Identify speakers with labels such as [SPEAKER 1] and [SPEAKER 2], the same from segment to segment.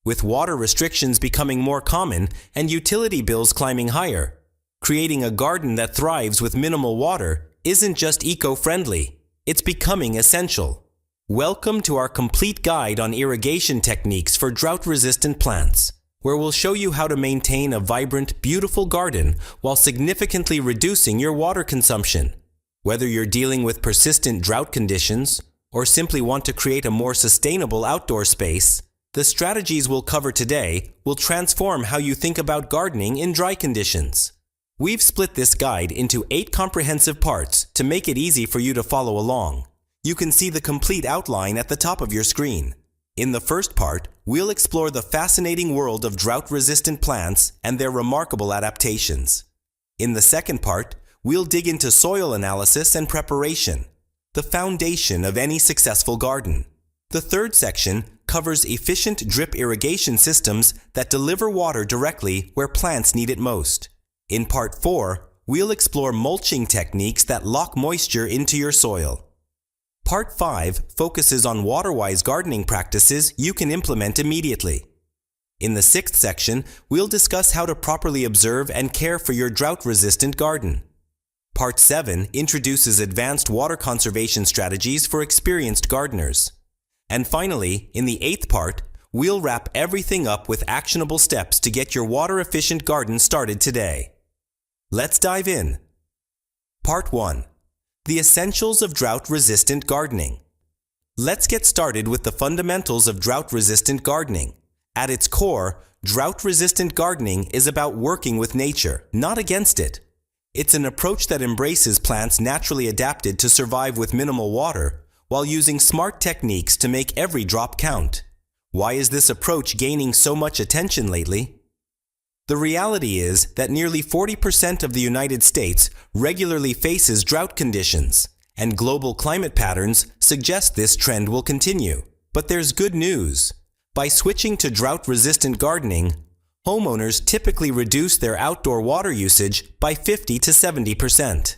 [SPEAKER 1] with water restrictions becoming more common and utility bills climbing higher. Creating a garden that thrives with minimal water isn't just eco-friendly, it's becoming essential. Welcome to our complete guide on irrigation techniques for drought-resistant plants, where we'll show you how to maintain a vibrant, beautiful garden while significantly reducing your water consumption. Whether you're dealing with persistent drought conditions or simply want to create a more sustainable outdoor space, the strategies we'll cover today will transform how you think about gardening in dry conditions. We've split this guide into 8 comprehensive parts to make it easy for you to follow along. You can see the complete outline at the top of your screen. In the first part, we'll explore the fascinating world of drought-resistant plants and their remarkable adaptations. In the second part, we'll dig into soil analysis and preparation, the foundation of any successful garden. The third section covers efficient drip irrigation systems that deliver water directly where plants need it most. In part 4, we'll explore mulching techniques that lock moisture into your soil. Part 5 focuses on water-wise gardening practices you can implement immediately. In the 6th section, we'll discuss how to properly observe and care for your drought-resistant garden. Part 7 introduces advanced water conservation strategies for experienced gardeners. And finally, in the 8th part, we'll wrap everything up with actionable steps to get your water-efficient garden started today. Let's dive in. Part 1. The essentials of drought-resistant gardening. Let's get started with the fundamentals of drought-resistant gardening. At its core, drought-resistant gardening is about working with nature, not against it. It's an approach that embraces plants naturally adapted to survive with minimal water, while using smart techniques to make every drop count. Why is this approach gaining so much attention lately? The reality is that nearly 40% of the United States regularly faces drought conditions, and global climate patterns suggest this trend will continue. But there's good news. By switching to drought-resistant gardening, homeowners typically reduce their outdoor water usage by 50 to 70%.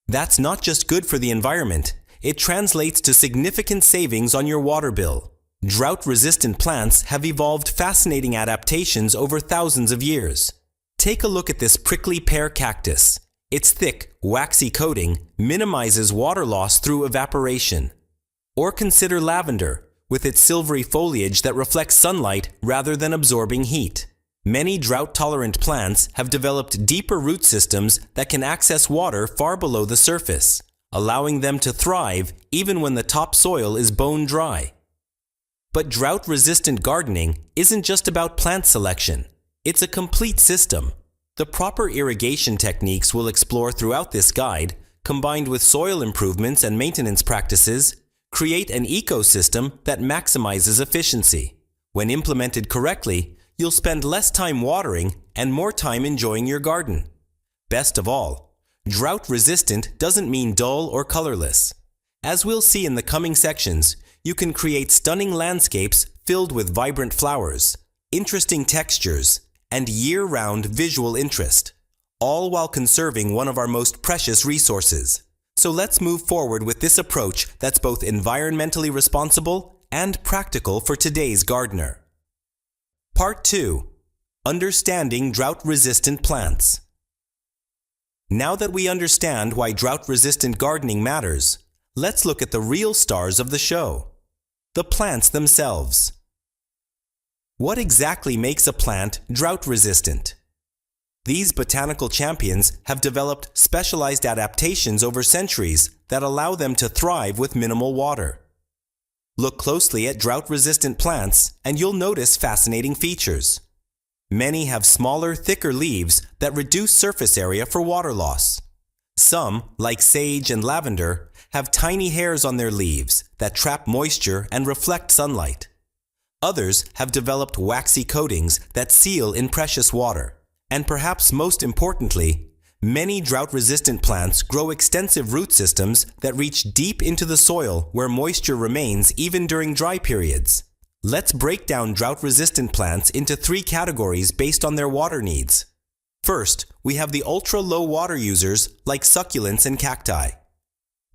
[SPEAKER 1] That's not just good for the environment, it translates to significant savings on your water bill. Drought-resistant plants have evolved fascinating adaptations over thousands of years. Take a look at this prickly pear cactus. Its thick, waxy coating minimizes water loss through evaporation. Or consider lavender, with its silvery foliage that reflects sunlight rather than absorbing heat. Many drought-tolerant plants have developed deeper root systems that can access water far below the surface, allowing them to thrive even when the topsoil is bone dry. But drought-resistant gardening isn't just about plant selection. It's a complete system. The proper irrigation techniques we'll explore throughout this guide, combined with soil improvements and maintenance practices, create an ecosystem that maximizes efficiency. When implemented correctly, you'll spend less time watering and more time enjoying your garden. Best of all, drought-resistant doesn't mean dull or colorless. As we'll see in the coming sections, you can create stunning landscapes filled with vibrant flowers, interesting textures, and year-round visual interest, all while conserving one of our most precious resources. So let's move forward with this approach that's both environmentally responsible and practical for today's gardener. Part 2. Understanding drought-resistant plants. Now that we understand why drought-resistant gardening matters, let's look at the real stars of the show. The plants themselves. What exactly makes a plant drought-resistant? These botanical champions have developed specialized adaptations over centuries that allow them to thrive with minimal water. Look closely at drought-resistant plants and you'll notice fascinating features. Many have smaller, thicker leaves that reduce surface area for water loss. Some, like sage and lavender, have tiny hairs on their leaves that trap moisture and reflect sunlight. Others have developed waxy coatings that seal in precious water. And perhaps most importantly, many drought-resistant plants grow extensive root systems that reach deep into the soil where moisture remains even during dry periods. Let's break down drought-resistant plants into 3 categories based on their water needs. First, we have the ultra-low water users like succulents and cacti.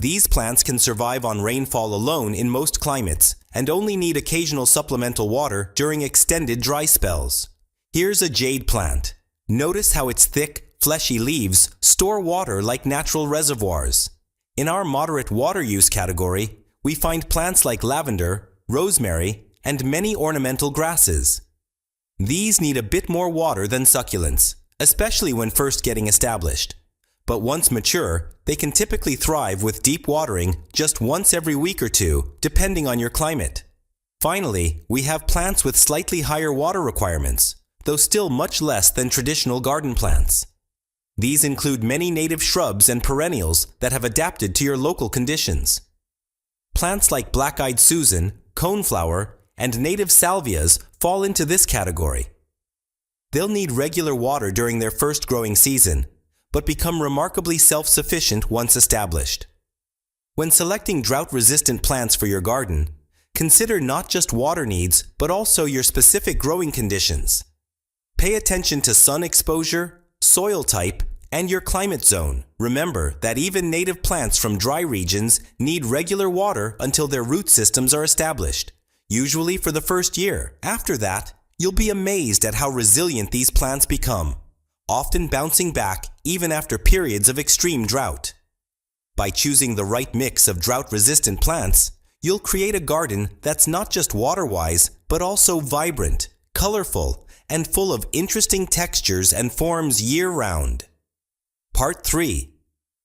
[SPEAKER 1] These plants can survive on rainfall alone in most climates and only need occasional supplemental water during extended dry spells. Here's a jade plant. Notice how its thick, fleshy leaves store water like natural reservoirs. In our moderate water use category, we find plants like lavender, rosemary, and many ornamental grasses. These need a bit more water than succulents, especially when first getting established. But once mature, they can typically thrive with deep watering just once every week or two, depending on your climate. Finally, we have plants with slightly higher water requirements, though still much less than traditional garden plants. These include many native shrubs and perennials that have adapted to your local conditions. Plants like black-eyed Susan, coneflower, and native salvias fall into this category. They'll need regular water during their first growing season, but become remarkably self-sufficient once established. When selecting drought-resistant plants for your garden, consider not just water needs, but also your specific growing conditions. Pay attention to sun exposure, soil type, and your climate zone. Remember that even native plants from dry regions need regular water until their root systems are established, usually for the first year. After that, you'll be amazed at how resilient these plants become, often bouncing back even after periods of extreme drought. By choosing the right mix of drought-resistant plants, you'll create a garden that's not just water-wise, but also vibrant, colorful, and full of interesting textures and forms year-round. Part 3.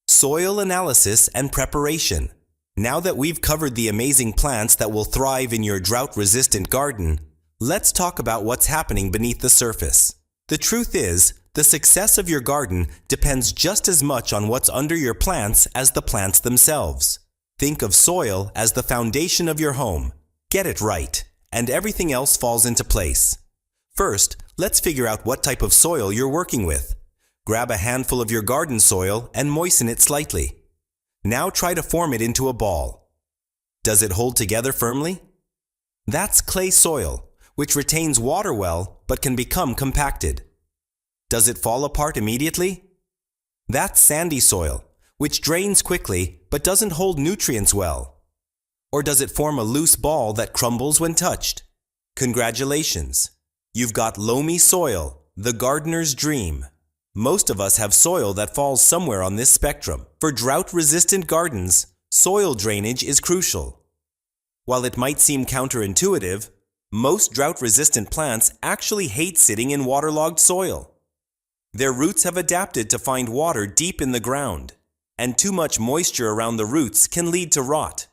[SPEAKER 1] Soil Analysis and Preparation. Now that we've covered the amazing plants that will thrive in your drought-resistant garden, let's talk about what's happening beneath the surface. The truth is, the success of your garden depends just as much on what's under your plants as the plants themselves. Think of soil as the foundation of your home. Get it right, and everything else falls into place. First, let's figure out what type of soil you're working with. Grab a handful of your garden soil and moisten it slightly. Now try to form it into a ball. Does it hold together firmly? That's clay soil, which retains water well but can become compacted. Does it fall apart immediately? That's sandy soil, which drains quickly but doesn't hold nutrients well. Or does it form a loose ball that crumbles when touched? Congratulations! You've got loamy soil, the gardener's dream. Most of us have soil that falls somewhere on this spectrum. For drought-resistant gardens, soil drainage is crucial. While it might seem counterintuitive, most drought-resistant plants actually hate sitting in waterlogged soil. Their roots have adapted to find water deep in the ground, and too much moisture around the roots can lead to rot.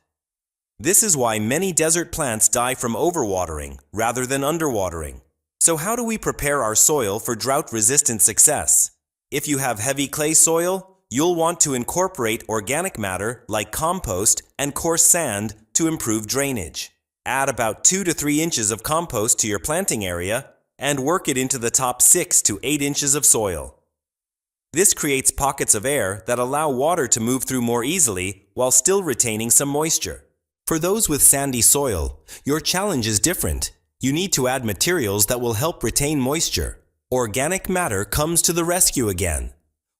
[SPEAKER 1] This is why many desert plants die from overwatering rather than underwatering. So how do we prepare our soil for drought-resistant success? If you have heavy clay soil, you'll want to incorporate organic matter like compost and coarse sand to improve drainage. Add about 2 to 3 inches of compost to your planting area and work it into the top 6 to 8 inches of soil. This creates pockets of air that allow water to move through more easily while still retaining some moisture. For those with sandy soil, your challenge is different. You need to add materials that will help retain moisture. Organic matter comes to the rescue again.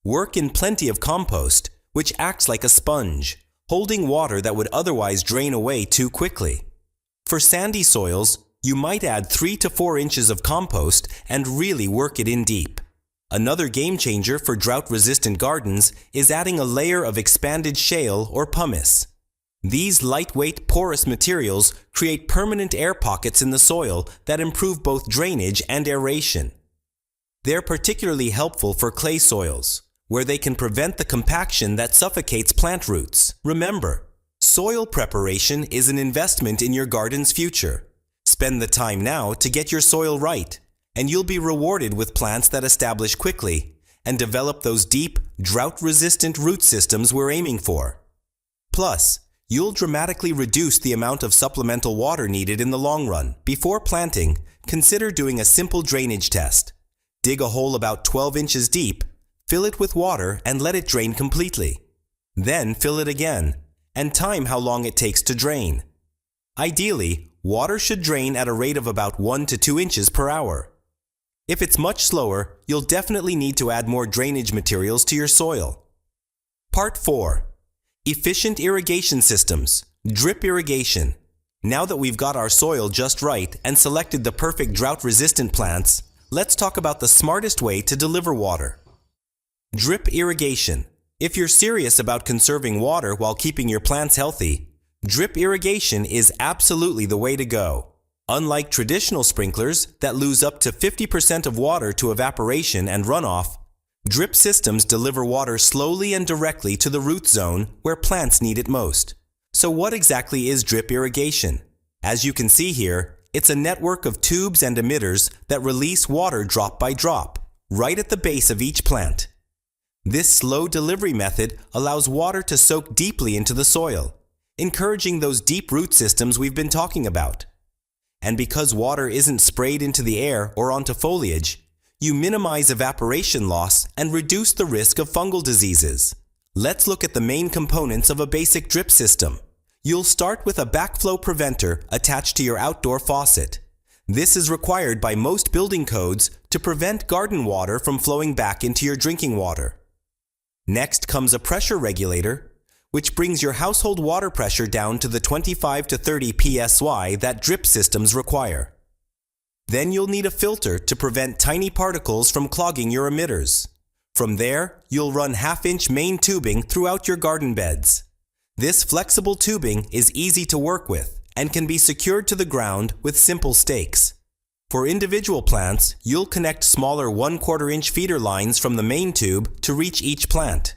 [SPEAKER 1] Work in plenty of compost, which acts like a sponge, holding water that would otherwise drain away too quickly. For sandy soils, you might add 3 to 4 inches of compost and really work it in deep. Another game changer for drought-resistant gardens is adding a layer of expanded shale or pumice. These lightweight, porous materials create permanent air pockets in the soil that improve both drainage and aeration. They're particularly helpful for clay soils, where they can prevent the compaction that suffocates plant roots. Remember, soil preparation is an investment in your garden's future. Spend the time now to get your soil right, and you'll be rewarded with plants that establish quickly and develop those deep, drought-resistant root systems we're aiming for. Plus, you'll dramatically reduce the amount of supplemental water needed in the long run. Before planting, consider doing a simple drainage test. Dig a hole about 12 inches deep, fill it with water, and let it drain completely. Then fill it again, and time how long it takes to drain. Ideally, water should drain at a rate of about 1 to 2 inches per hour. If it's much slower, you'll definitely need to add more drainage materials to your soil. Part 4. Efficient irrigation systems, drip irrigation. Now that we've got our soil just right and selected the perfect drought-resistant plants, let's talk about the smartest way to deliver water. Drip irrigation. If you're serious about conserving water while keeping your plants healthy, drip irrigation is absolutely the way to go. Unlike traditional sprinklers that lose up to 50% of water to evaporation and runoff, drip systems deliver water slowly and directly to the root zone where plants need it most. So what exactly is drip irrigation? As you can see here, it's a network of tubes and emitters that release water drop by drop, right at the base of each plant. This slow delivery method allows water to soak deeply into the soil, encouraging those deep root systems we've been talking about. And because water isn't sprayed into the air or onto foliage, you minimize evaporation loss and reduce the risk of fungal diseases. Let's look at the main components of a basic drip system. You'll start with a backflow preventer attached to your outdoor faucet. This is required by most building codes to prevent garden water from flowing back into your drinking water. Next comes a pressure regulator, which brings your household water pressure down to the 25 to 30 psi that drip systems require. Then you'll need a filter to prevent tiny particles from clogging your emitters. From there, you'll run half-inch main tubing throughout your garden beds. This flexible tubing is easy to work with and can be secured to the ground with simple stakes. For individual plants, you'll connect smaller 1/4 inch feeder lines from the main tube to reach each plant.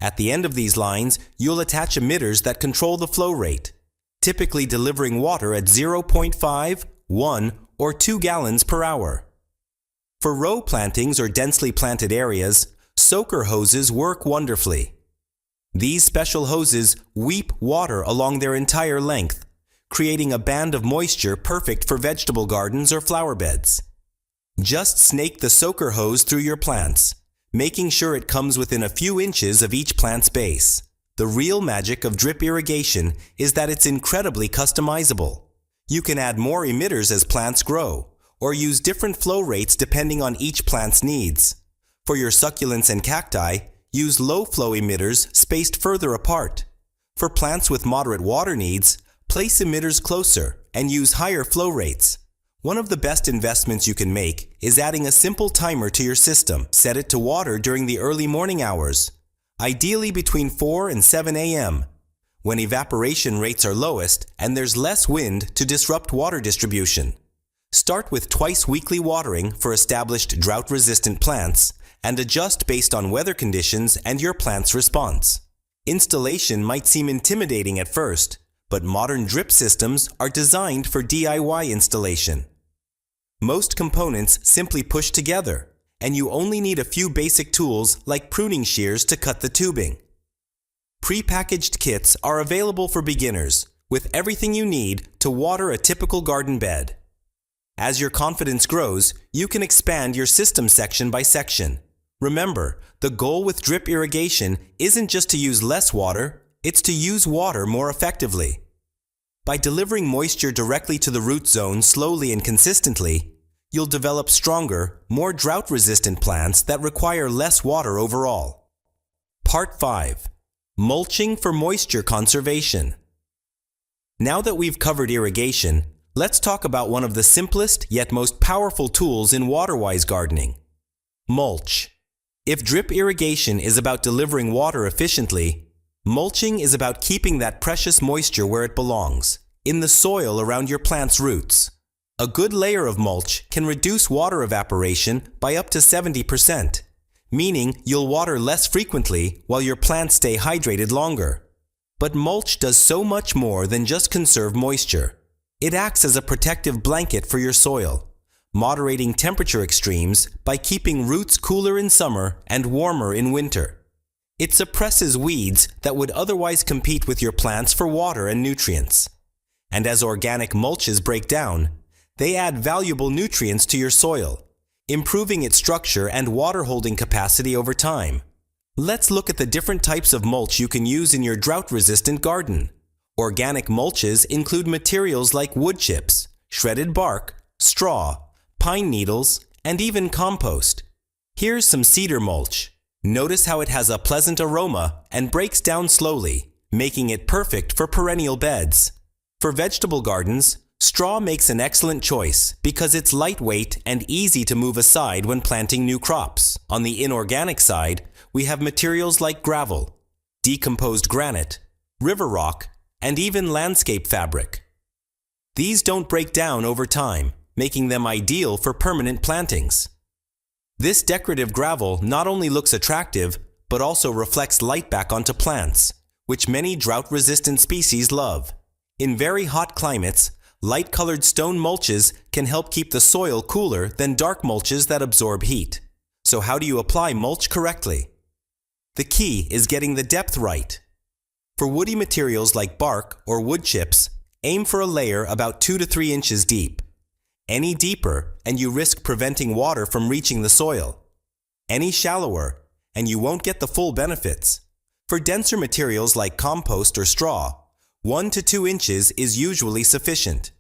[SPEAKER 1] At the end of these lines, you'll attach emitters that control the flow rate, typically delivering water at 0.5, 1, or 2 gallons per hour. For row plantings or densely planted areas, soaker hoses work wonderfully. These special hoses weep water along their entire length, creating a band of moisture perfect for vegetable gardens or flower beds. Just snake the soaker hose through your plants, making sure it comes within a few inches of each plant's base. The real magic of drip irrigation is that it's incredibly customizable. You can add more emitters as plants grow, or use different flow rates depending on each plant's needs. For your succulents and cacti, use low-flow emitters spaced further apart. For plants with moderate water needs, place emitters closer and use higher flow rates. One of the best investments you can make is adding a simple timer to your system. Set it to water during the early morning hours, ideally between 4 and 7 a.m., when evaporation rates are lowest and there's less wind to disrupt water distribution. Start with twice weekly watering for established drought-resistant plants and adjust based on weather conditions and your plant's response. Installation might seem intimidating at first, but modern drip systems are designed for DIY installation. Most components simply push together, and you only need a few basic tools like pruning shears to cut the tubing. Pre-packaged kits are available for beginners, with everything you need to water a typical garden bed. As your confidence grows, you can expand your system section by section. Remember, the goal with drip irrigation isn't just to use less water, it's to use water more effectively. By delivering moisture directly to the root zone slowly and consistently, you'll develop stronger, more drought-resistant plants that require less water overall. Part 5. Mulching for moisture conservation. Now that we've covered irrigation, let's talk about one of the simplest yet most powerful tools in water-wise gardening: mulch. If drip irrigation is about delivering water efficiently, mulching is about keeping that precious moisture where it belongs, in the soil around your plant's roots. A good layer of mulch can reduce water evaporation by up to 70%, meaning you'll water less frequently while your plants stay hydrated longer. But mulch does so much more than just conserve moisture. It acts as a protective blanket for your soil, moderating temperature extremes by keeping roots cooler in summer and warmer in winter. It suppresses weeds that would otherwise compete with your plants for water and nutrients. And as organic mulches break down, they add valuable nutrients to your soil, improving its structure and water-holding capacity over time. Let's look at the different types of mulch you can use in your drought-resistant garden. Organic mulches include materials like wood chips, shredded bark, straw, pine needles, and even compost. Here's some cedar mulch. Notice how it has a pleasant aroma and breaks down slowly, making it perfect for perennial beds. For vegetable gardens, straw makes an excellent choice because it's lightweight and easy to move aside when planting new crops. On the inorganic side, we have materials like gravel, decomposed granite, river rock, and even landscape fabric. These don't break down over time, making them ideal for permanent plantings. This decorative gravel not only looks attractive, but also reflects light back onto plants, which many drought-resistant species love. In very hot climates, light-colored stone mulches can help keep the soil cooler than dark mulches that absorb heat. So how do you apply mulch correctly? The key is getting the depth right. For woody materials like bark or wood chips, aim for a layer about 2 to 3 inches deep. Any deeper, and you risk preventing water from reaching the soil. Any shallower, and you won't get the full benefits. For denser materials like compost or straw, 1 to 2 inches is usually sufficient.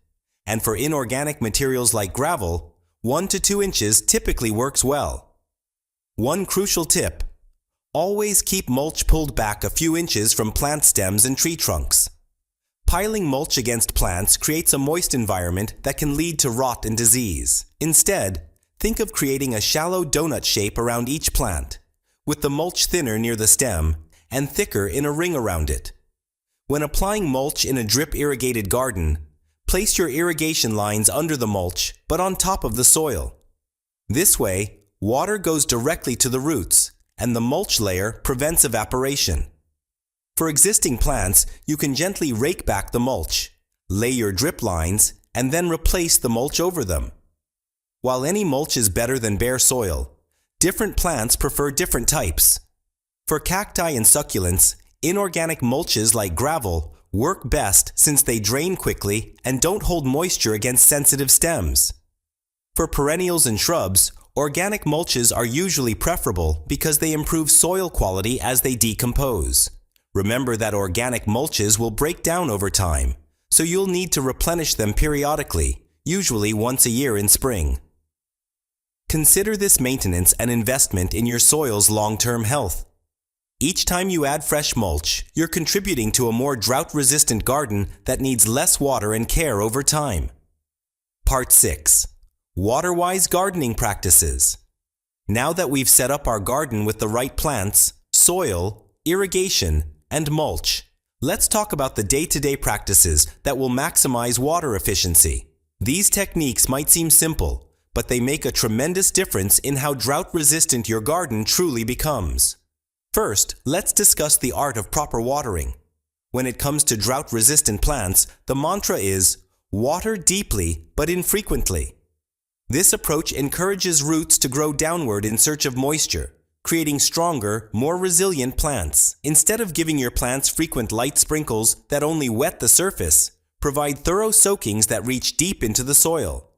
[SPEAKER 1] And for inorganic materials like gravel, 1 to 2 inches typically works well. One crucial tip: always keep mulch pulled back a few inches from plant stems and tree trunks. Piling mulch against plants creates a moist environment that can lead to rot and disease. Instead, think of creating a shallow donut shape around each plant, with the mulch thinner near the stem and thicker in a ring around it. When applying mulch in a drip-irrigated garden, place your irrigation lines under the mulch but on top of the soil. This way, water goes directly to the roots, and the mulch layer prevents evaporation. For existing plants, you can gently rake back the mulch, lay your drip lines, and then replace the mulch over them. While any mulch is better than bare soil, different plants prefer different types. For cacti and succulents, inorganic mulches like gravel work best since they drain quickly and don't hold moisture against sensitive stems. For perennials and shrubs, organic mulches are usually preferable because they improve soil quality as they decompose. Remember that organic mulches will break down over time, so you'll need to replenish them periodically, usually once a year in spring. Consider this maintenance an investment in your soil's long-term health. Each time you add fresh mulch, you're contributing to a more drought-resistant garden that needs less water and care over time. Part 6. Water-wise gardening practices. Now that we've set up our garden with the right plants, soil, irrigation, and mulch, let's talk about the day-to-day practices that will maximize water efficiency. These techniques might seem simple, but they make a tremendous difference in how drought-resistant your garden truly becomes. First, let's discuss the art of proper watering. When it comes to drought-resistant plants, the mantra is, water deeply but infrequently. This approach encourages roots to grow downward in search of moisture, creating stronger, more resilient plants. Instead of giving your plants frequent light sprinkles that only wet the surface, provide thorough soakings that reach deep into the soil.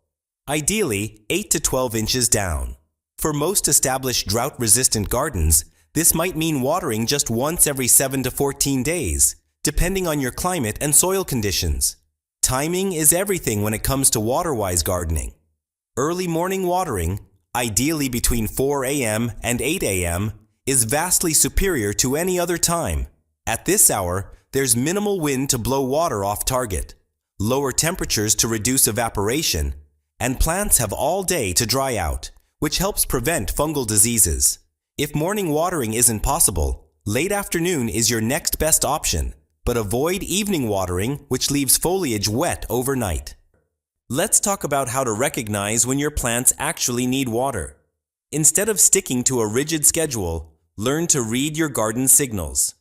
[SPEAKER 1] Ideally, 8 to 12 inches down. For most established drought-resistant gardens, this might mean watering just once every 7 to 14 days, depending on your climate and soil conditions. Timing is everything when it comes to water-wise gardening. Early morning watering, ideally between 4 a.m. and 8 a.m., is vastly superior to any other time. At this hour, there's minimal wind to blow water off target, lower temperatures to reduce evaporation, and plants have all day to dry out, which helps prevent fungal diseases. If morning watering isn't possible, late afternoon is your next best option, but avoid evening watering, which leaves foliage wet overnight. Let's talk about how to recognize when your plants actually need water. Instead of sticking to a rigid schedule, learn to read your garden signals.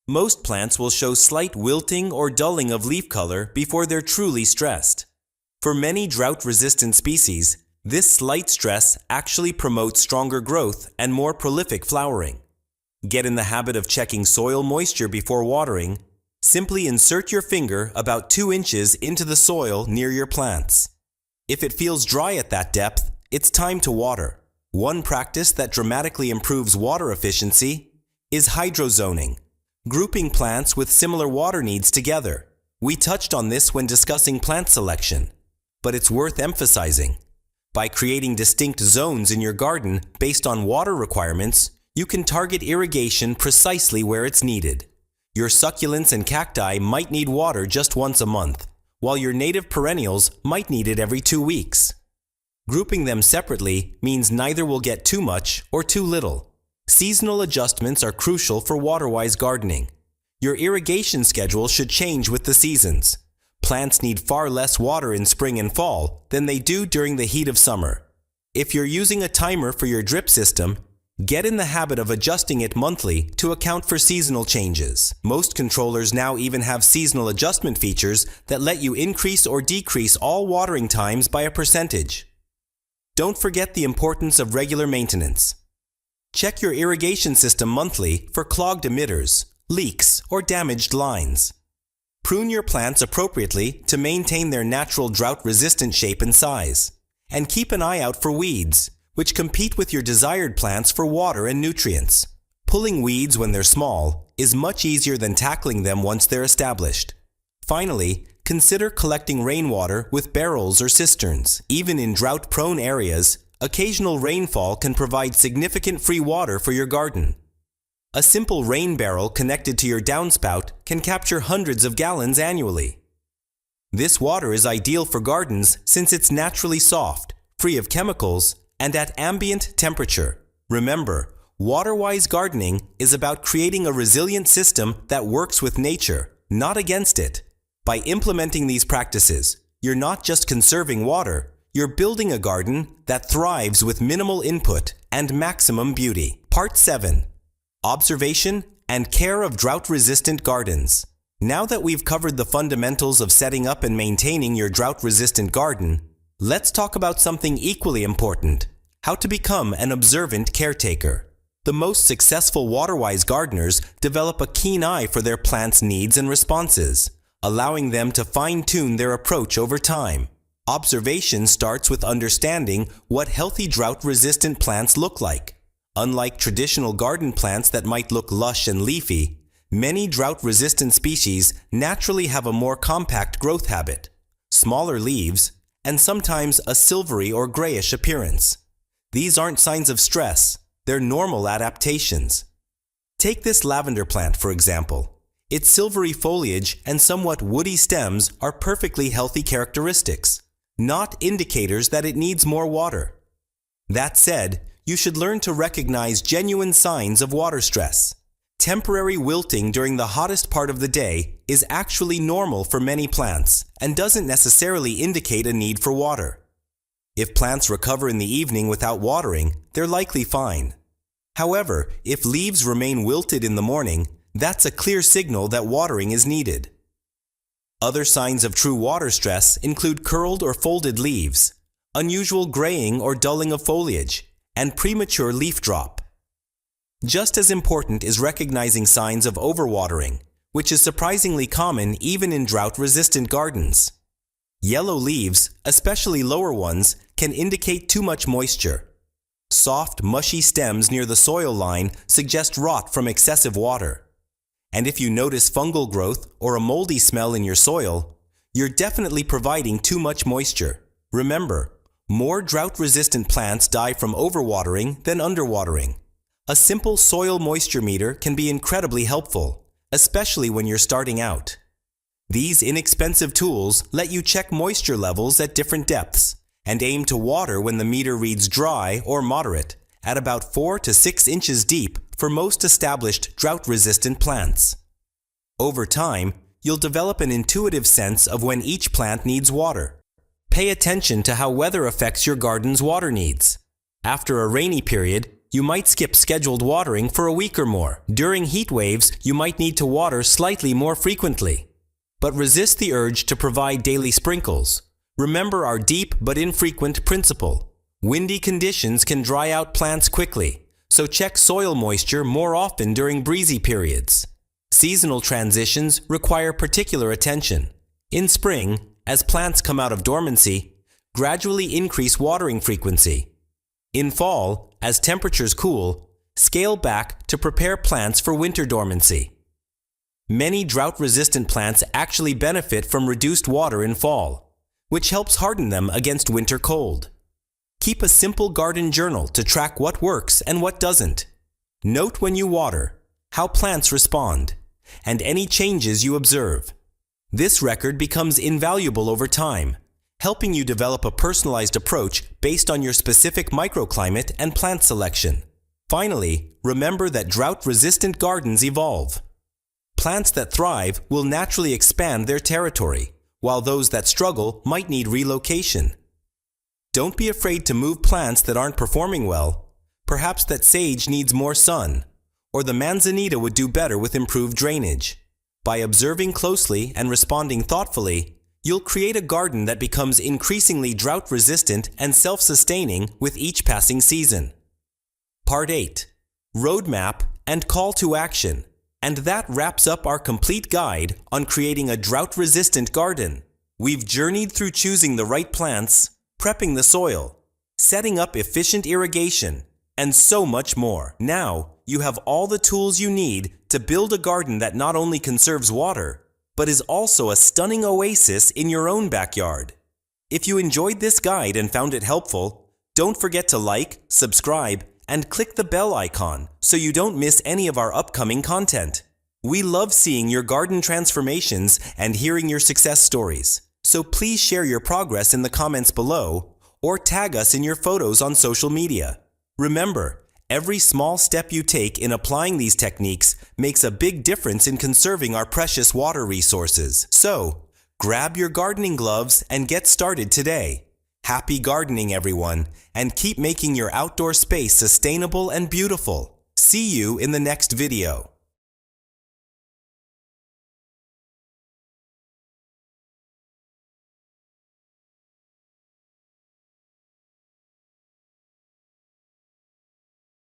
[SPEAKER 1] Most plants will show slight wilting or dulling of leaf color before they're truly stressed. For many drought-resistant species, this slight stress actually promotes stronger growth and more prolific flowering. Get in the habit of checking soil moisture before watering. Simply insert your finger about 2 inches into the soil near your plants. If it feels dry at that depth, it's time to water. One practice that dramatically improves water efficiency is hydrozoning, grouping plants with similar water needs together. We touched on this when discussing plant selection, but it's worth emphasizing. By creating distinct zones in your garden based on water requirements, You can target irrigation precisely where it's needed. Your succulents and cacti might need water just once a month, while your native perennials might need it every 2 weeks. Grouping them separately means neither will get too much or too little. Seasonal adjustments are crucial for water-wise gardening. Your irrigation schedule should change with the seasons. Plants need far less water in spring and fall than they do during the heat of summer. If you're using a timer for your drip system, get in the habit of adjusting it monthly to account for seasonal changes. Most controllers now even have seasonal adjustment features that let you increase or decrease all watering times by a percentage. Don't forget the importance of regular maintenance. Check your irrigation system monthly for clogged emitters, leaks, or damaged lines. Prune your plants appropriately to maintain their natural drought-resistant shape and size. And keep an eye out for weeds, which compete with your desired plants for water and nutrients. Pulling weeds when they're small is much easier than tackling them once they're established. Finally, consider collecting rainwater with barrels or cisterns. Even in drought-prone areas, occasional rainfall can provide significant free water for your garden. A simple rain barrel connected to your downspout can capture hundreds of gallons annually. This water is ideal for gardens since it's naturally soft, free of chemicals, and at ambient temperature. Remember, water-wise gardening is about creating a resilient system that works with nature, not against it. By implementing these practices, you're not just conserving water, you're building a garden that thrives with minimal input and maximum beauty. Part 7. Observation and care of drought-resistant gardens. Now that we've covered the fundamentals of setting up and maintaining your drought-resistant garden, let's talk about something equally important: how to become an observant caretaker. The most successful water-wise gardeners develop a keen eye for their plants' needs and responses, allowing them to fine-tune their approach over time. Observation starts with understanding what healthy drought-resistant plants look like. Unlike traditional garden plants that might look lush and leafy, many drought-resistant species naturally have a more compact growth habit, smaller leaves, and sometimes a silvery or grayish appearance. These aren't signs of stress, they're normal adaptations. Take this lavender plant, for example. Its silvery foliage and somewhat woody stems are perfectly healthy characteristics, not indicators that it needs more water. That said, you should learn to recognize genuine signs of water stress. Temporary wilting during the hottest part of the day is actually normal for many plants and doesn't necessarily indicate a need for water. If plants recover in the evening without watering, they're likely fine. However, if leaves remain wilted in the morning, that's a clear signal that watering is needed. Other signs of true water stress include curled or folded leaves, unusual graying or dulling of foliage, and premature leaf drop. Just as important is recognizing signs of overwatering, which is surprisingly common even in drought-resistant gardens. Yellow leaves, especially lower ones, can indicate too much moisture. Soft, mushy stems near the soil line suggest rot from excessive water. And if you notice fungal growth or a moldy smell in your soil, you're definitely providing too much moisture. Remember, more drought-resistant plants die from overwatering than underwatering. A simple soil moisture meter can be incredibly helpful, especially when you're starting out. These inexpensive tools let you check moisture levels at different depths and aim to water when the meter reads dry or moderate at about 4 to 6 inches deep for most established drought-resistant plants. Over time, you'll develop an intuitive sense of when each plant needs water. Pay attention to how weather affects your garden's water needs. After a rainy period, you might skip scheduled watering for a week or more. During heat waves, you might need to water slightly more frequently. But resist the urge to provide daily sprinkles. Remember our deep but infrequent principle. Windy conditions can dry out plants quickly, so check soil moisture more often during breezy periods. Seasonal transitions require particular attention. In spring, as plants come out of dormancy, gradually increase watering frequency. In fall, as temperatures cool, scale back to prepare plants for winter dormancy. Many drought-resistant plants actually benefit from reduced water in fall, which helps harden them against winter cold. Keep a simple garden journal to track what works and what doesn't. Note when you water, how plants respond, and any changes you observe. This record becomes invaluable over time, helping you develop a personalized approach based on your specific microclimate and plant selection. Finally, remember that drought-resistant gardens evolve. Plants that thrive will naturally expand their territory, while those that struggle might need relocation. Don't be afraid to move plants that aren't performing well. Perhaps that sage needs more sun, or the manzanita would do better with improved drainage. By observing closely and responding thoughtfully, you'll create a garden that becomes increasingly drought-resistant and self-sustaining with each passing season. Part 8. Roadmap and Call to Action. And that wraps up our complete guide on creating a drought-resistant garden. We've journeyed through choosing the right plants, prepping the soil, setting up efficient irrigation, and so much more. Now, you have all the tools you need to build a garden that not only conserves water, but is also a stunning oasis in your own backyard. If you enjoyed this guide and found it helpful, don't forget to like, subscribe, and click the bell icon so you don't miss any of our upcoming content. We love seeing your garden transformations and hearing your success stories. So please share your progress in the comments below or tag us in your photos on social media. Remember, every small step you take in applying these techniques makes a big difference in conserving our precious water resources. So, grab your gardening gloves and get started today. Happy gardening, everyone, and keep making your outdoor space sustainable and beautiful. See you in the next video.